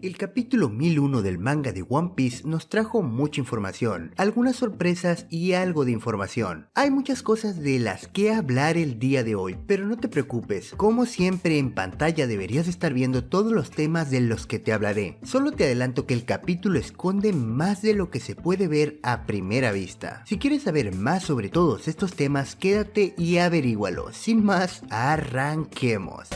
El capítulo 1001 del manga de One Piece nos trajo mucha información, algunas sorpresas y algo de información. Hay muchas cosas de las que hablar el día de hoy, pero no te preocupes, como siempre en pantalla deberías estar viendo todos los temas de los que te hablaré. Solo te adelanto que el capítulo esconde más de lo que se puede ver a primera vista. Si quieres saber más sobre todos estos temas, quédate y averígualo. Sin más, arranquemos.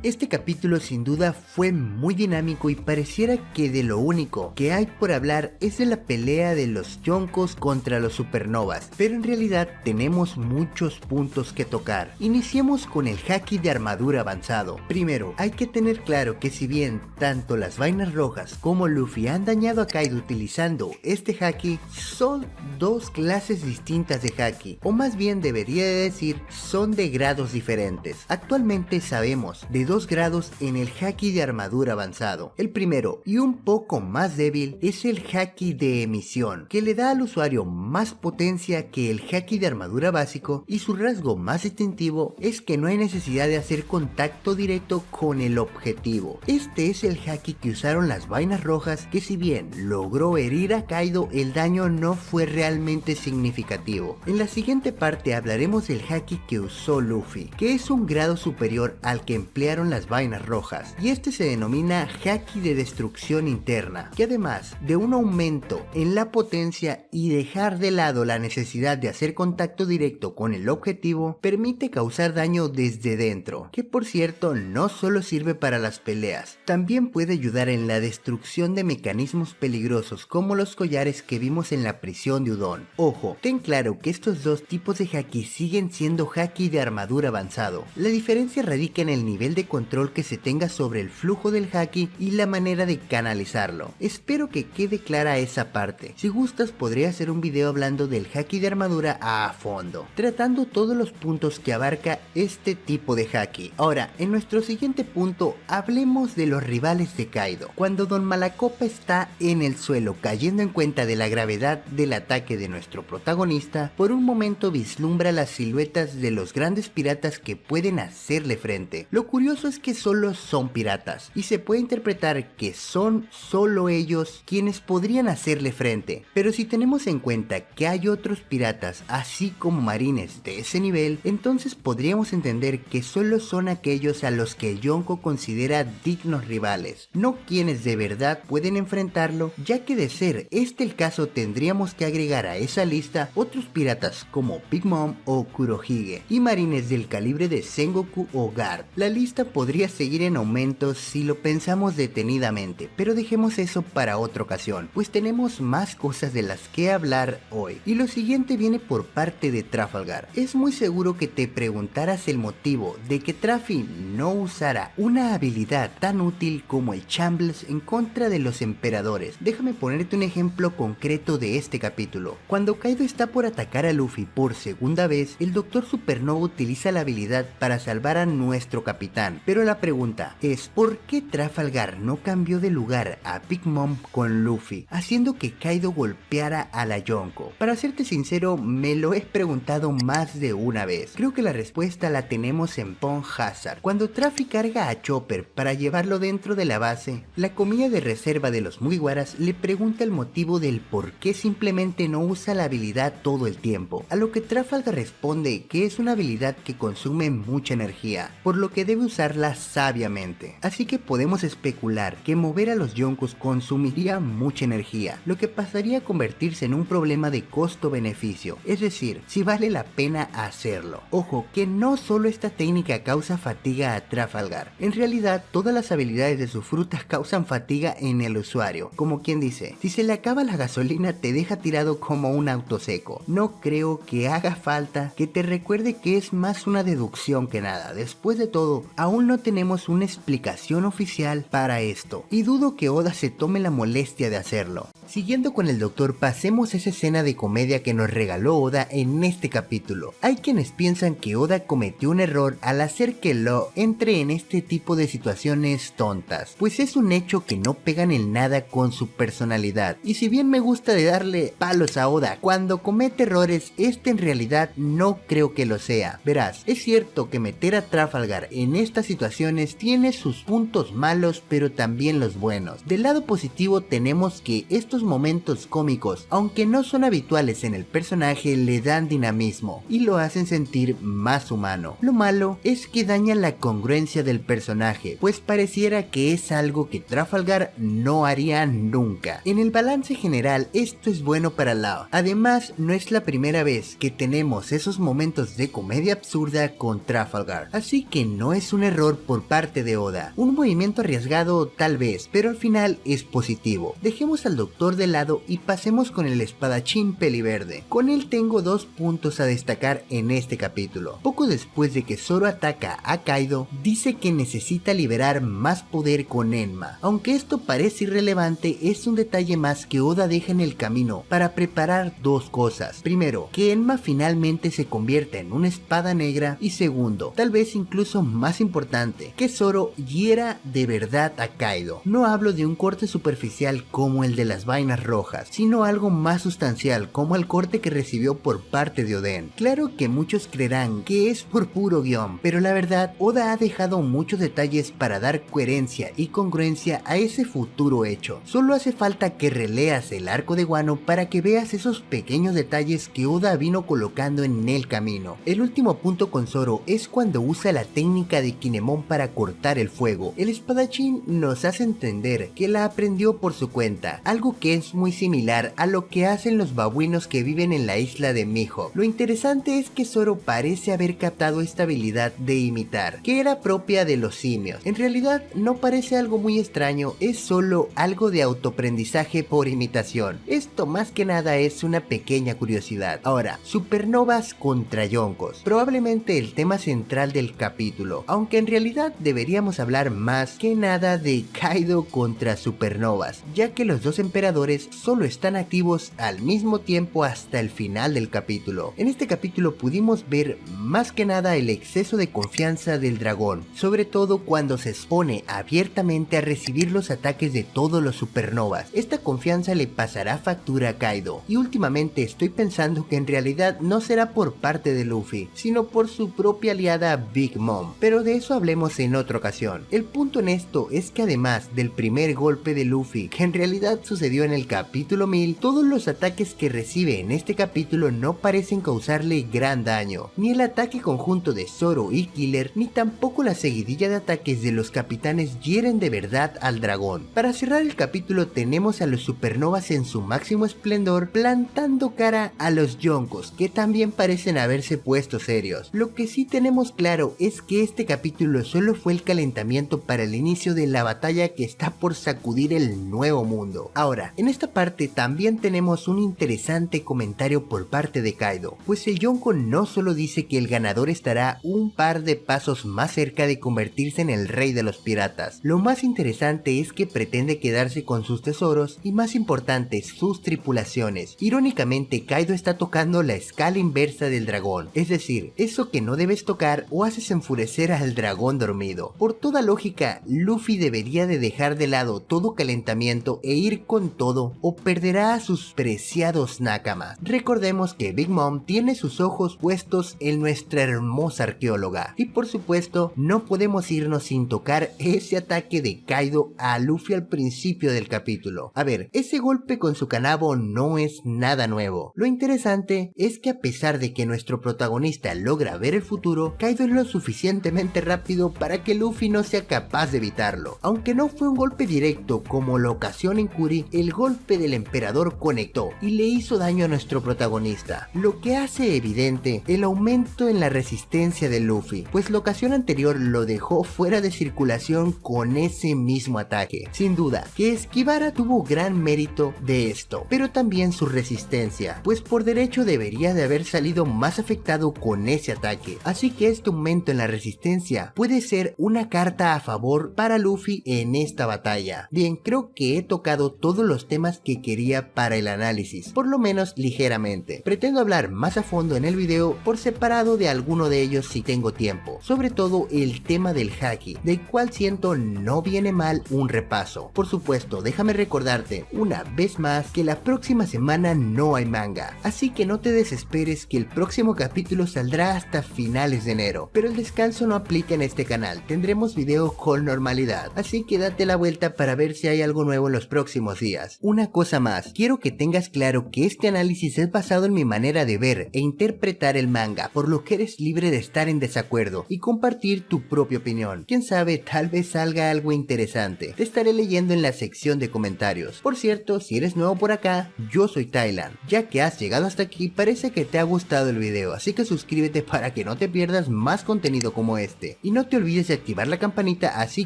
Este capítulo sin duda fue muy dinámico y pareciera que de lo único que hay por hablar es de la pelea de los Yonkos contra los Supernovas, pero en realidad tenemos muchos puntos que tocar. Iniciemos con el haki de armadura avanzado. Primero, hay que tener claro que si bien tanto las vainas rojas como Luffy han dañado a Kaido utilizando este haki, son dos clases distintas de haki, o más bien debería decir son de grados diferentes. Actualmente sabemos de dos grados en el haki de armadura avanzado. El primero, y un poco más débil, es el haki de emisión, que le da al usuario más potencia que el haki de armadura básico, y su rasgo más distintivo es que no hay necesidad de hacer contacto directo con el objetivo. Este es el haki que usaron las vainas rojas, que si bien logró herir a Kaido, el daño no fue realmente significativo. En la siguiente parte hablaremos del haki que usó Luffy, que es un grado superior al que emplearon las vainas rojas, y este se denomina haki de destrucción interna, que además de un aumento en la potencia y dejar de lado la necesidad de hacer contacto directo con el objetivo, permite causar daño desde dentro, que por cierto no solo sirve para las peleas, también puede ayudar en la destrucción de mecanismos peligrosos como los collares que vimos en la prisión de Udon. Ojo, ten claro que estos dos tipos de haki siguen siendo haki de armadura avanzado. La diferencia radica en el nivel de control que se tenga sobre el flujo del haki y la manera de canalizarlo. Espero que quede clara esa parte. Si gustas podré hacer un video hablando del haki de armadura a fondo, tratando todos los puntos que abarca este tipo de haki. Ahora, en nuestro siguiente punto, hablemos de los rivales de Kaido. Cuando Don Malacopa está en el suelo cayendo en cuenta de la gravedad del ataque de nuestro protagonista, por un momento vislumbra las siluetas de los grandes piratas que pueden hacerle frente. Lo curioso es que solo son piratas, y se puede interpretar que son solo ellos quienes podrían hacerle frente, pero si tenemos en cuenta que hay otros piratas así como marines de ese nivel, entonces podríamos entender que solo son aquellos a los que Yonko considera dignos rivales, no quienes de verdad pueden enfrentarlo, ya que de ser este el caso tendríamos que agregar a esa lista otros piratas como Big Mom o Kurohige, y marines del calibre de Sengoku o Garp. La lista podría seguir en aumento si lo pensamos detenidamente, pero dejemos eso para otra ocasión, pues tenemos más cosas de las que hablar hoy. Y lo siguiente viene por parte de Trafalgar. Es muy seguro que te preguntarás el motivo de que Trafi no usara una habilidad tan útil como el Chambles en contra de los emperadores. Déjame ponerte un ejemplo concreto de este capítulo. Cuando Kaido está por atacar a Luffy por segunda vez, el Dr. Supernova utiliza la habilidad para salvar a nuestro capitán, pero la pregunta es ¿por qué Trafalgar no cambió de lugar a Big Mom con Luffy, haciendo que Kaido golpeara a la Yonko? Para serte sincero, me lo he preguntado más de una vez. Creo que la respuesta la tenemos en Pond Hazard. Cuando Trafi carga a Chopper para llevarlo dentro de la base, la comida de reserva de los Mugiwaras le pregunta el motivo del por qué simplemente no usa la habilidad todo el tiempo, a lo que Trafalgar responde que es una habilidad que consume mucha energía, por lo que debe usarla sabiamente. Así que podemos especular que mover a los Yonkos consumiría mucha energía, lo que pasaría a convertirse en un problema de costo-beneficio, es decir, si vale la pena hacerlo. Ojo, que no solo esta técnica causa fatiga a Trafalgar, en realidad todas las habilidades de sus frutas causan fatiga en el usuario, como quien dice, si se le acaba la gasolina te deja tirado como un auto seco. No creo que haga falta que te recuerde que es más una deducción que nada. Después de todo, aún no tenemos una explicación oficial para esto, y dudo que Oda se tome la molestia de hacerlo. Siguiendo con el doctor, pasemos a esa escena de comedia que nos regaló Oda en este capítulo. Hay quienes piensan que Oda cometió un error al hacer que Law entre en este tipo de situaciones tontas, pues es un hecho que no pegan en nada con su personalidad, y si bien me gusta de darle palos a Oda cuando comete errores, este en realidad no creo que lo sea. Verás, es cierto que meter a Trafalgar en esta estas situaciones tiene sus puntos malos pero también los buenos. Del lado positivo tenemos que estos momentos cómicos, aunque no son habituales en el personaje, le dan dinamismo y lo hacen sentir más humano. Lo malo es que dañan la congruencia del personaje, pues pareciera que es algo que Trafalgar no haría nunca. En el balance general esto es bueno para Law. Además, no es la primera vez que tenemos esos momentos de comedia absurda con Trafalgar, así que no es un error por parte de Oda. Un movimiento arriesgado tal vez, pero al final es positivo. Dejemos al doctor de lado y pasemos con el espadachín peliverde. Con él tengo dos puntos a destacar en este capítulo. Poco después de que Zoro ataca a Kaido, dice que necesita liberar más poder con Enma. Aunque esto parece irrelevante, es un detalle más que Oda deja en el camino para preparar dos cosas. Primero, que Enma finalmente se convierta en una espada negra, y segundo, tal vez incluso más importante, que Zoro hiera de verdad a Kaido. No hablo de un corte superficial como el de las vainas rojas, sino algo más sustancial como el corte que recibió por parte de Oden. Claro que muchos creerán que es por puro guión, pero la verdad, Oda ha dejado muchos detalles para dar coherencia y congruencia a ese futuro hecho. Solo hace falta que releas el arco de Wano para que veas esos pequeños detalles que Oda vino colocando en el camino. El último punto con Zoro es cuando usa la técnica de Kinemon para cortar el fuego. El espadachín nos hace entender que la aprendió por su cuenta, algo que es muy similar a lo que hacen los babuinos que viven en la isla de Mihawk. Lo interesante es que Zoro parece haber captado esta habilidad de imitar, que era propia de los simios. En realidad no parece algo muy extraño, es solo algo de autoaprendizaje por imitación. Esto más que nada es una pequeña curiosidad. Ahora, supernovas contra yonkos, probablemente el tema central del capítulo, aunque en realidad deberíamos hablar más que nada de Kaido contra supernovas, ya que los dos emperadores solo están activos al mismo tiempo hasta el final del capítulo. En este capítulo pudimos ver más que nada el exceso de confianza del dragón, sobre todo cuando se expone abiertamente a recibir los ataques de todos los supernovas. Esta confianza le pasará factura a Kaido, y últimamente estoy pensando que en realidad no será por parte de Luffy, sino por su propia aliada Big Mom, pero de eso hablemos en otra ocasión. El punto en esto es que además del primer golpe de Luffy, que en realidad sucedió en el capítulo 1000, todos los ataques que recibe en este capítulo no parecen causarle gran daño, ni el ataque conjunto de Zoro y Killer, ni tampoco la seguidilla de ataques de los capitanes hieren de verdad al dragón. Para cerrar el capítulo tenemos a los supernovas en su máximo esplendor plantando cara a los yonkos, que también parecen haberse puesto serios. Lo que sí tenemos claro es que este capítulo solo fue el calentamiento para el inicio de la batalla que está por sacudir el nuevo mundo. Ahora, en esta parte también tenemos un interesante comentario por parte de Kaido, pues el yonko no solo dice que el ganador estará un par de pasos más cerca de convertirse en el rey de los piratas. Lo más interesante es que pretende quedarse con sus tesoros y, más importante, sus tripulaciones. Irónicamente, Kaido está tocando la escala inversa del dragón, es decir, eso que no debes tocar o haces enfurecer al dragón dormido. Por toda lógica, Luffy debería de dejar de lado todo calentamiento e ir con todo, o perderá a sus preciados nakamas. Recordemos que Big Mom tiene sus ojos puestos en nuestra hermosa arqueóloga, y por supuesto no podemos irnos sin tocar ese ataque de Kaido a Luffy al principio del capítulo. A ver, ese golpe con su kanabo no es nada nuevo. Lo interesante es que a pesar de que nuestro protagonista logra ver el futuro, Kaido es lo suficientemente rápido para que Luffy no sea capaz de evitarlo. Aunque no fue un golpe directo como lo ocasiona en Kuri, el golpe del emperador conectó y le hizo daño a nuestro protagonista, lo que hace evidente el aumento en la resistencia de Luffy, pues la ocasión anterior lo dejó fuera de circulación con ese mismo ataque. Sin duda que Esquivara tuvo gran mérito de esto, pero también su resistencia, pues por derecho debería de haber salido más afectado con ese ataque, así que este aumento en la resistencia puede ser una carta a favor para Luffy en esta batalla. Bien, creo que he tocado todos los temas que quería para el análisis, por lo menos ligeramente. Pretendo hablar más a fondo en el video por separado de alguno de ellos si tengo tiempo, sobre todo el tema del haki, del cual siento no viene mal un repaso. Por supuesto, déjame recordarte una vez más que la próxima semana no hay manga, así que no te desesperes que el próximo capítulo saldrá hasta finales de enero, pero el descanso no aplica significa en este canal, tendremos video con normalidad, así que date la vuelta para ver si hay algo nuevo en los próximos días. Una cosa más, quiero que tengas claro que este análisis es basado en mi manera de ver e interpretar el manga, por lo que eres libre de estar en desacuerdo y compartir tu propia opinión. Quién sabe, tal vez salga algo interesante. Te estaré leyendo en la sección de comentarios. Por cierto, si eres nuevo por acá, yo soy Thailand. Ya que has llegado hasta aquí, parece que te ha gustado el video, así que suscríbete para que no te pierdas más contenido como este. Y no te olvides de activar la campanita, así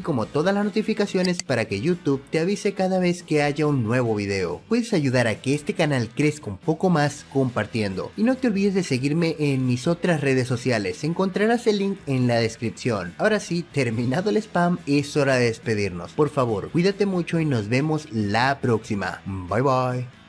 como todas las notificaciones para que YouTube te avise cada vez que haya un nuevo video. Puedes ayudar a que este canal crezca un poco más compartiendo. Y no te olvides de seguirme en mis otras redes sociales, encontrarás el link en la descripción. Ahora sí, terminado el spam, es hora de despedirnos. Por favor, cuídate mucho y nos vemos la próxima. Bye bye.